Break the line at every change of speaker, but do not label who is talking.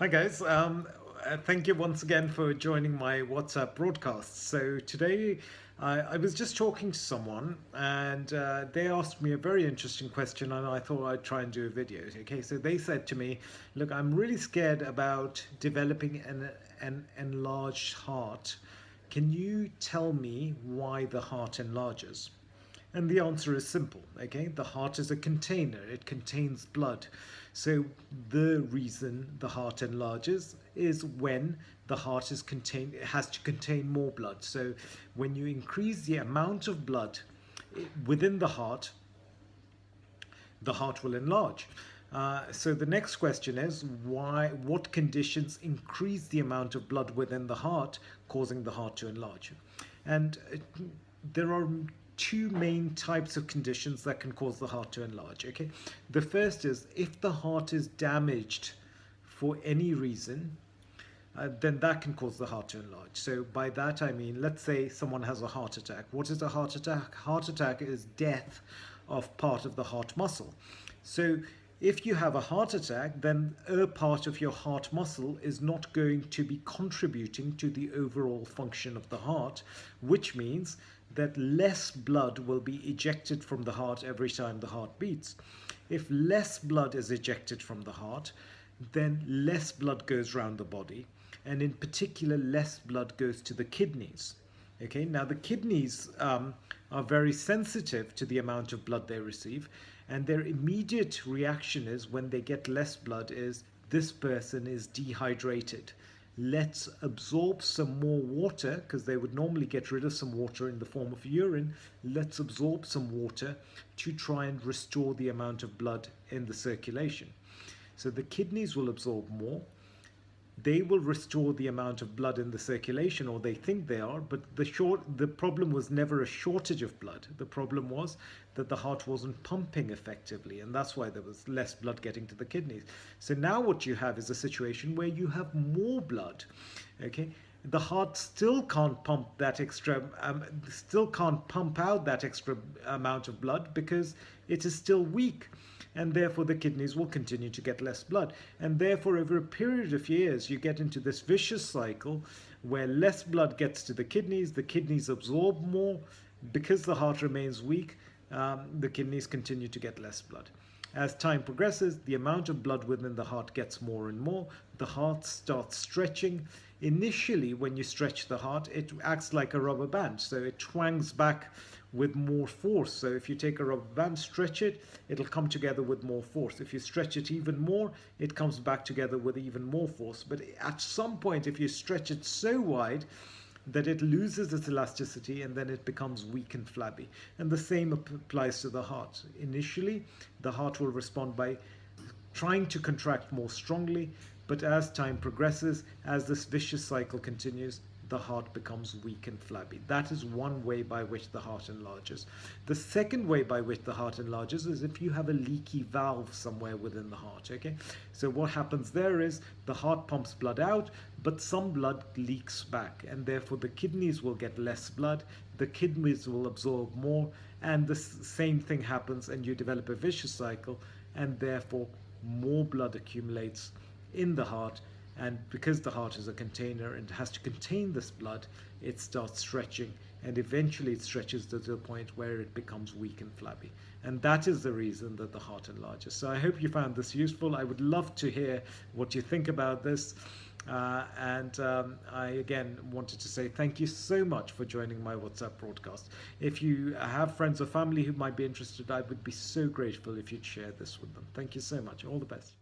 Hi guys, thank you once again for joining my WhatsApp broadcast. So today I was just talking to someone and they asked me a very interesting question and I thought I'd try and do a video. Okay, so they said to me, look, I'm really scared about developing an enlarged heart. Can you tell me why the heart enlarges? And the answer is simple, okay? The heart is a container, it contains blood. So the reason the heart enlarges is when the heart is contained, it has to contain more blood. So when you increase the amount of blood within the heart will enlarge. So the next question is what conditions increase the amount of blood within the heart, causing the heart to enlarge? And there are two main types of conditions that can cause the heart to enlarge. Okay, the first is if the heart is damaged for any reason, then that can cause the heart to enlarge. So by that I mean, let's say someone has a heart attack. What is a heart attack? Heart attack is death of part of the heart muscle. So if you have a heart attack, then a part of your heart muscle is not going to be contributing to the overall function of the heart, which means that less blood will be ejected from the heart every time the heart beats. If less blood is ejected from the heart, then less blood goes around the body, and in particular less blood goes to the kidneys. Okay, now the kidneys are very sensitive to the amount of blood they receive, and their immediate reaction is when they get less blood is, this person is dehydrated. Let's absorb some more water, because they would normally get rid of some water in the form of urine. Let's absorb some water to try and restore the amount of blood in the circulation. So the kidneys will absorb more. They will restore the amount of blood in the circulation, or they think they are, but the problem was never a shortage of blood. The problem was that the heart wasn't pumping effectively, and that's why there was less blood getting to the kidneys. So now what you have is a situation where you have more blood. Okay, the heart still can't pump out that extra amount of blood because it is still weak, and therefore the kidneys will continue to get less blood. And therefore over a period of years you get into this vicious cycle where less blood gets to the kidneys absorb more. Because the heart remains weak, the kidneys continue to get less blood. As time progresses, the amount of blood within the heart gets more and more. The heart starts stretching. Initially, when you stretch the heart, it acts like a rubber band, so it twangs back with more force. So if you take a rubber band, stretch it, it'll come together with more force. If you stretch it even more, it comes back together with even more force. But at some point, if you stretch it so wide that it loses its elasticity, and then it becomes weak and flabby. And the same applies to the heart. Initially, the heart will respond by trying to contract more strongly, but as time progresses, as this vicious cycle continues, the heart becomes weak and flabby. That is one way by which the heart enlarges. The second way by which the heart enlarges is if you have a leaky valve somewhere within the heart. Okay, so what happens there is the heart pumps blood out, but some blood leaks back, and therefore the kidneys will get less blood, the kidneys will absorb more, and the same thing happens, and you develop a vicious cycle, and therefore more blood accumulates in the heart. And because the heart is a container and has to contain this blood, it starts stretching, and eventually it stretches to the point where it becomes weak and flabby. And that is the reason that the heart enlarges. So I hope you found this useful. I would love to hear what you think about this. I again wanted to say thank you so much for joining my WhatsApp broadcast. If you have friends or family who might be interested, I would be so grateful if you'd share this with them. Thank you so much. All the best.